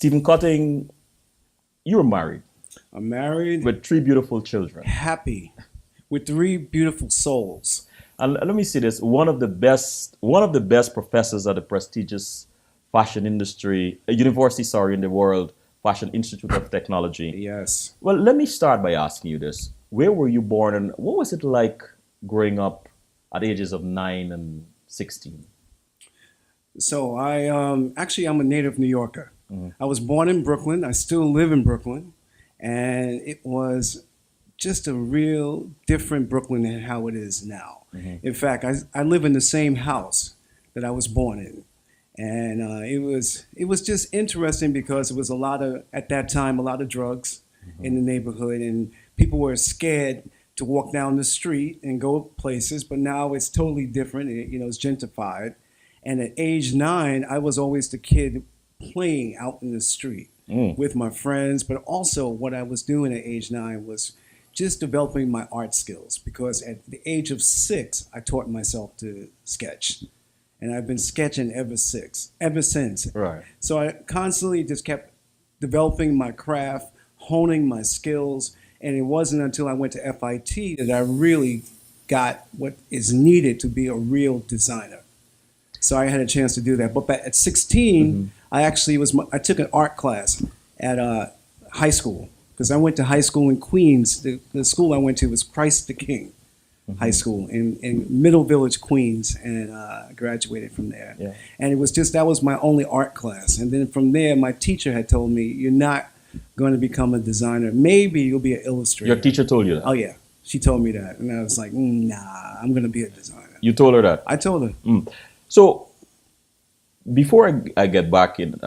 Stephen Cutting, you're married I'm married, with three beautiful children. happy, with three beautiful souls. And let me say this: one of the best professors at the prestigious fashion industry, university, sorry, in the world, Fashion Institute of Technology. Yes. Well, let me start by asking you this: where were you born, and what was it like growing up at ages of 9 and 16? So I'm a native New Yorker. I was born in Brooklyn. I still live in Brooklyn. And it was just a real different Brooklyn than how it is now. In fact, I live in the same house that I was born in. And it was just interesting because it was at that time, a lot of drugs in the neighborhood. And people were scared to walk down the street and go places. But now it's totally different. It's gentrified. And at age 9, I was always the kid playing out in the street with my friends. But also what I was doing at age 9 was just developing my art skills, because at the age of 6, I taught myself to sketch. And I've been sketching ever since. Right. So I constantly just kept developing my craft, honing my skills. And it wasn't until I went to FIT that I really got what is needed to be a real designer. So I had a chance to do that. But at 16, I took an art class at high school, because I went to high school in Queens. The school I went to was Christ the King High School in Middle Village, Queens, and I graduated from there. Yeah. And that was my only art class. And then from there, my teacher had told me, "You're not going to become a designer. Maybe you'll be an illustrator." Your teacher told you that? Oh, yeah. She told me that. And I was like, nah, I'm going to be a designer. You told her that? I told her. So before I get back into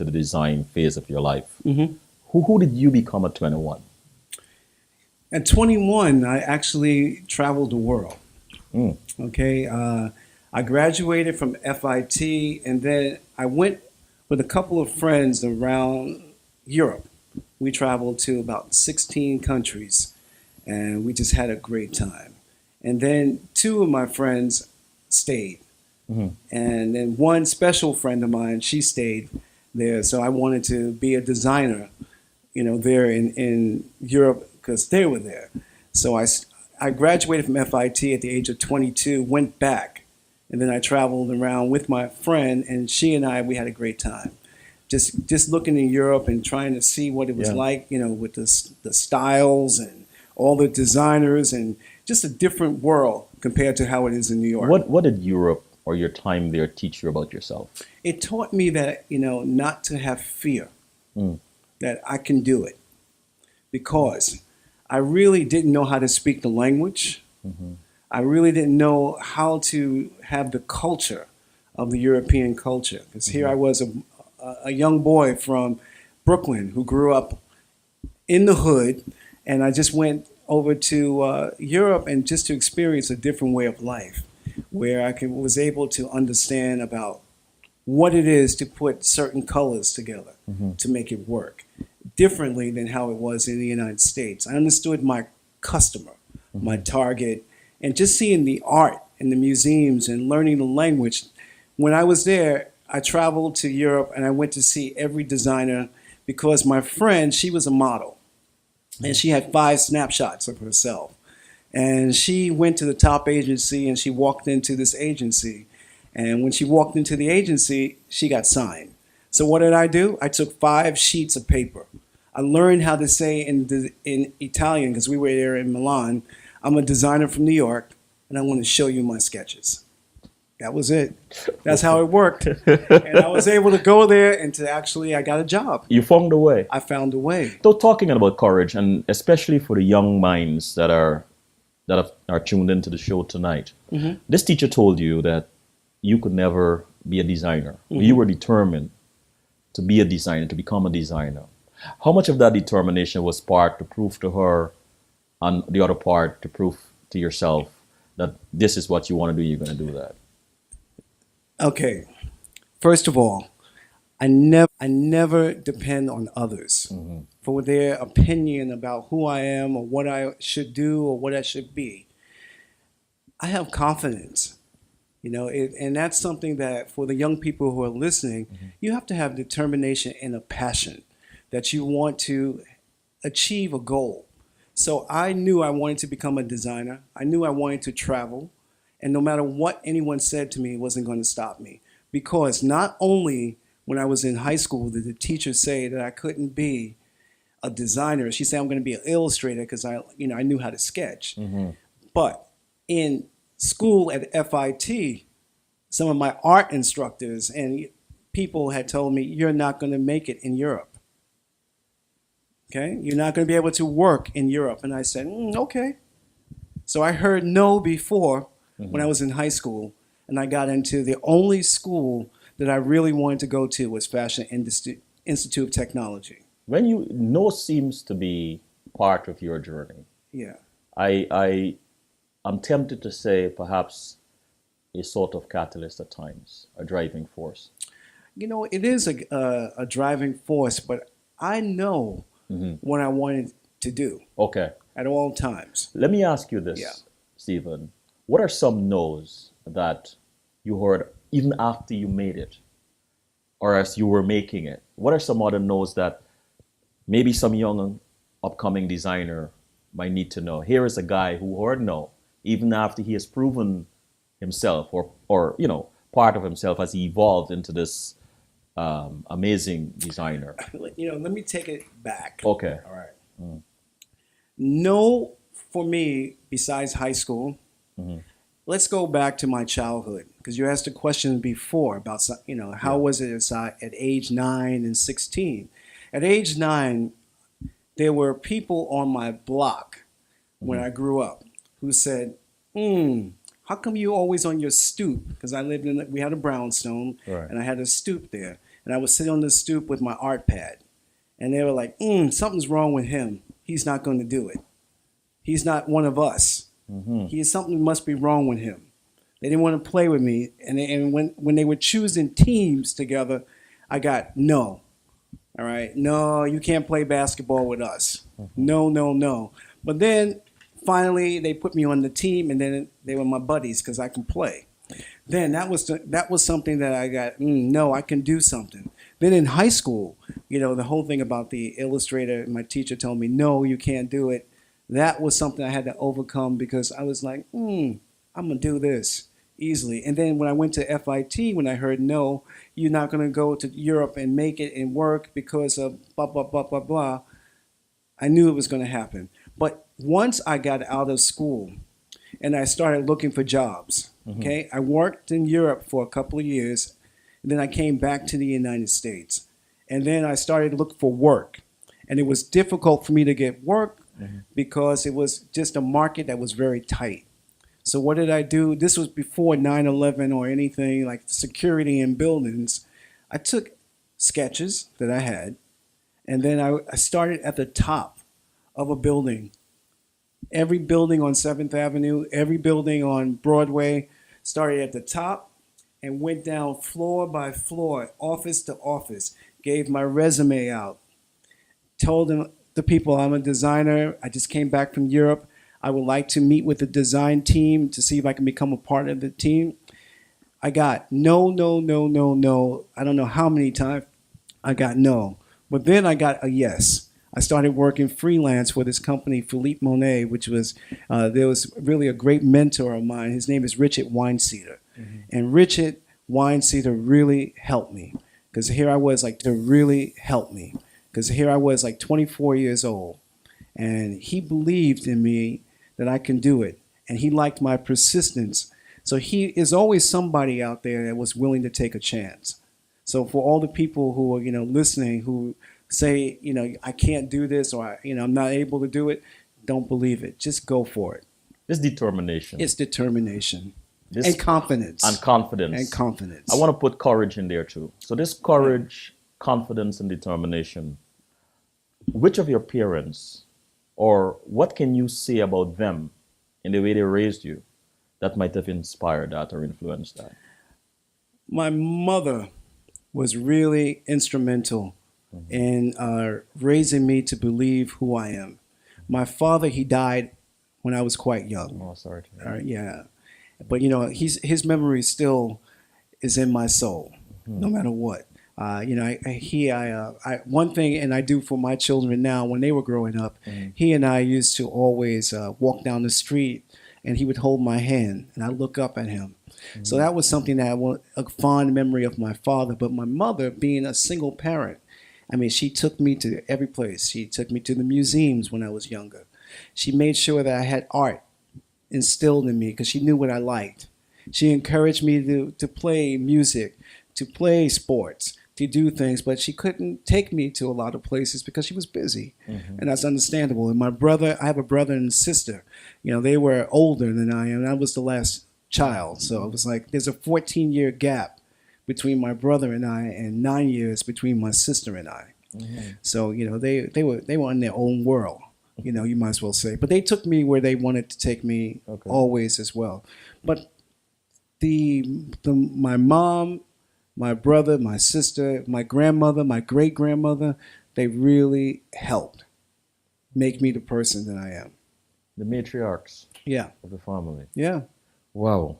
the design phase of your life, who did you become at 21? At 21, I actually traveled the world. Okay, I graduated from FIT, and then I went with a couple of friends around Europe. We traveled to about 16 countries, and we just had a great time. And then 2 of my friends stayed. And then one special friend of mine, she stayed there. So I wanted to be a designer, there in Europe, because they were there. So I graduated from FIT at the age of 22, went back, and then I traveled around with my friend, and she and we had a great time. Just looking in Europe and trying to see what it was like, with the styles and all the designers, and just a different world compared to how it is in New York. What did Europe or your time there teach you about yourself? It taught me that, not to have fear, that I can do it, because I really didn't know how to speak the language. I really didn't know how to have the culture of the European culture, because here I was a young boy from Brooklyn who grew up in the hood, and I just went over to Europe and just to experience a different way of life, where I was able to understand about what it is to put certain colors together to make it work differently than how it was in the United States. I understood my customer, my target, and just seeing the art in the museums and learning the language. When I was there, I traveled to Europe and I went to see every designer, because my friend, she was a model, and she had 5 snapshots of herself. And she went to the top agency and she walked into this agency. And when she walked into the agency, she got signed. So what did I do? I took 5 sheets of paper. I learned how to say in Italian because we were there in Milan. I'm a designer from New York, and I want to show you my sketches. That was it. That's how it worked. And I was able to go there and to actually, I got a job. You found a way. I found a way. So talking about courage, and especially for the young minds that are tuned into the show tonight, this teacher told you that you could never be a designer. You were determined to be a designer, to become a designer. How much of that determination was part to prove to her, and the other part to prove to yourself that this is what you want to do, you're going to do that? Okay. First of all, I never depend on others for their opinion about who I am or what I should do or what I should be. I have confidence, and that's something that for the young people who are listening, you have to have determination and a passion that you want to achieve a goal. So I knew I wanted to become a designer. I knew I wanted to travel. And no matter what anyone said to me, it wasn't going to stop me. Because not only when I was in high school did the teacher say that I couldn't be a designer, she said I'm going to be an illustrator because I knew how to sketch. But in school at FIT, some of my art instructors and people had told me, you're not going to make it in Europe. Okay? You're not going to be able to work in Europe. And I said, okay. So I heard no before when I was in high school, and I got into the only school that I really wanted to go to was Fashion Institute of Technology. When you know seems to be part of your journey. Yeah. I'm tempted to say perhaps a sort of catalyst at times, a driving force. It is a driving force, but I know what I wanted to do. Okay. At all times. Let me ask you this, Stephen. What are some no's that you heard even after you made it or as you were making it? What are some other no's that maybe some young upcoming designer might need to know? Here is a guy who heard no, even after he has proven himself or part of himself as he evolved into this amazing designer. Let me take it back. Okay. All right. No, for me, besides high school, let's go back to my childhood because you asked a question before about how was it at age 9 and 16. At age 9, there were people on my block when I grew up who said, how come you always on your stoop? Because we had a brownstone, right, and I had a stoop there. And I would sit on the stoop with my art pad. And they were like, something's wrong with him. He's not going to do it. He's not one of us. Something must be wrong with him. They didn't want to play with me. And when they were choosing teams together, I got no. All right. No, you can't play basketball with us. No, no, no. But then finally they put me on the team, and then they were my buddies because I can play. Then that was something that I got, no, I can do something. Then in high school, the whole thing about the illustrator, my teacher told me, no, you can't do it. That was something I had to overcome because I was like, I'm going to do this easily. And then when I went to FIT, when I heard, no, you're not going to go to Europe and make it and work because of blah, blah, blah, blah, blah, I knew it was going to happen. But once I got out of school and I started looking for jobs, okay, I worked in Europe for a couple of years, and then I came back to the United States. And then I started to look for work. And it was difficult for me to get work because it was just a market that was very tight. So what did I do? This was before 9/11 or anything like security in buildings. I took sketches that I had, and then I started at the top of a building. Every building on 7th Avenue, every building on Broadway, started at the top and went down floor by floor, office to office, gave my resume out, told them, the people, I'm a designer. I just came back from Europe. I would like to meet with the design team to see if I can become a part of the team. I got no, no, no, no, no. I don't know how many times I got no. But then I got a yes. I started working freelance for this company, Philippe Monet, which was, there was really a great mentor of mine. His name is Richard Weinsteeder. And Richard Weinsteeder really helped me. Because here I was like, to really help me. because here I was like 24 years old, and he believed in me that I can do it, and he liked my persistence. So he is always somebody out there that was willing to take a chance. So for all the people who are, listening, who say, I can't do this, or I'm not able to do it, don't believe it. Just go for it. This determination. It's determination. This And confidence. and confidence. And confidence. I want to put courage in there too. So this courage, confidence, and determination. Which of your parents, or what can you say about them in the way they raised you, that might have inspired that or influenced that? My mother was really instrumental in raising me to believe who I am. My father, he died when I was quite young. Oh, sorry to hear. Yeah, but his memory still is in my soul, no matter what. One thing, and I do for my children now when they were growing up. He and I used to always walk down the street, and he would hold my hand, and I look up at him. So that was something that a fond memory of my father. But my mother, being a single parent, I mean, she took me to every place. She took me to the museums when I was younger. She made sure that I had art instilled in me because she knew what I liked. She encouraged me to play music, to play sports, to do things, but she couldn't take me to a lot of places because she was busy. And that's understandable. And my brother, I have a brother and sister. They were older than I am, and I was the last child. So it was like there's a 14-year gap between my brother and I, and 9 years between my sister and I. So they were in their own world. You might as well say. But they took me where they wanted to take me always as well. But my mom, my brother, my sister, my grandmother, my great-grandmother, they really helped make me the person that I am. The matriarchs. Yeah. Of the family. Yeah. Wow.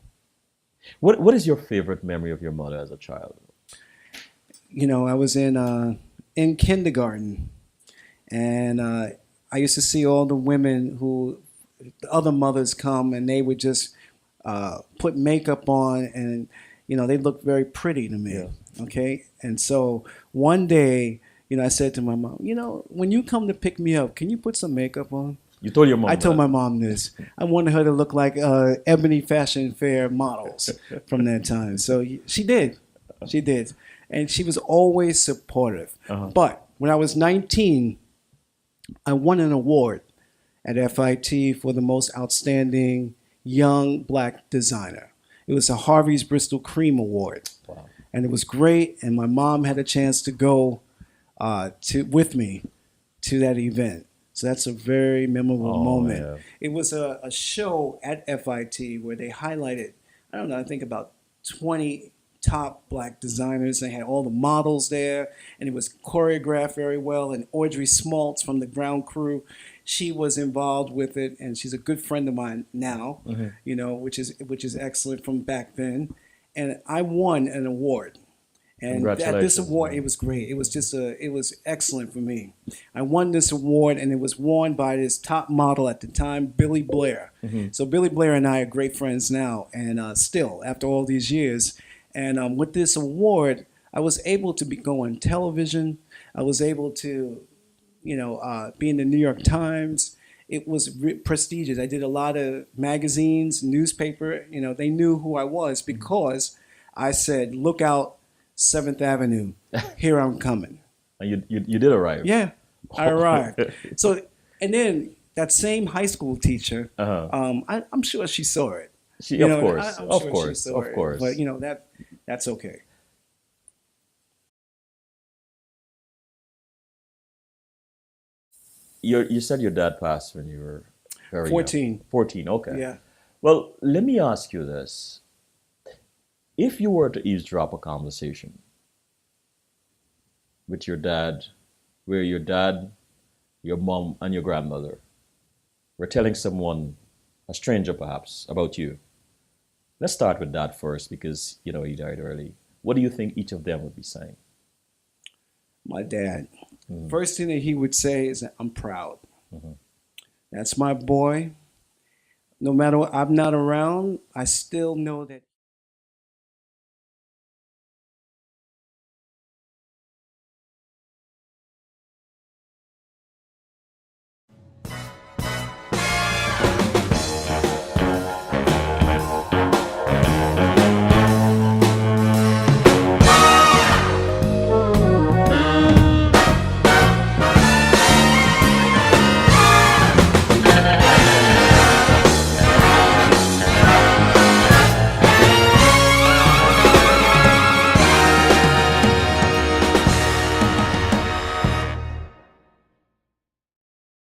What is your favorite memory of your mother as a child? I was in kindergarten, and I used to see all the women who the other mothers come, and they would just put makeup on, and they looked very pretty to me. Yeah. Okay, and so one day, I said to my mom, when you come to pick me up, can you put some makeup on? You told your mom. I told my mom this. I wanted her to look like Ebony Fashion Fair models from that time. So she did. She did. And she was always supportive. But when I was 19, I won an award at FIT for the most outstanding young black designer. It was a Harvey's Bristol Cream Award. Wow. And it was great. And my mom had a chance to go with me to that event. So that's a very memorable moment. Yeah. It was a show at FIT where they highlighted, I think about 20 top black designers. They had all the models there, and it was choreographed very well. And Audrey Smaltz from the ground crew, she was involved with it, and she's a good friend of mine now, which is excellent from back then. And I won an award. And at this award, it was great. It was excellent for me. I won this award, and it was won by this top model at the time, Billy Blair. So Billy Blair and I are great friends now, and still, after all these years. And with this award, I was able to go on television. I was able to, be in the New York Times. It was prestigious. I did a lot of magazines, newspaper. They knew who I was because I said, "Look out, 7th Avenue, here I'm coming." And you did arrive. Yeah, I arrived. So, and then that same high school teacher, I'm sure she saw it. Of course. But that's okay. You said your dad passed when you were very 14. young. 14, okay. Yeah. Well, let me ask you this. If you were to eavesdrop a conversation with your dad, where your dad, your mom, and your grandmother were telling someone, a stranger perhaps, about you, let's start with Dad first because, he died early. What do you think each of them would be saying? My dad. First thing that he would say is, "I'm proud. That's my boy. No matter what, I'm not around, I still know that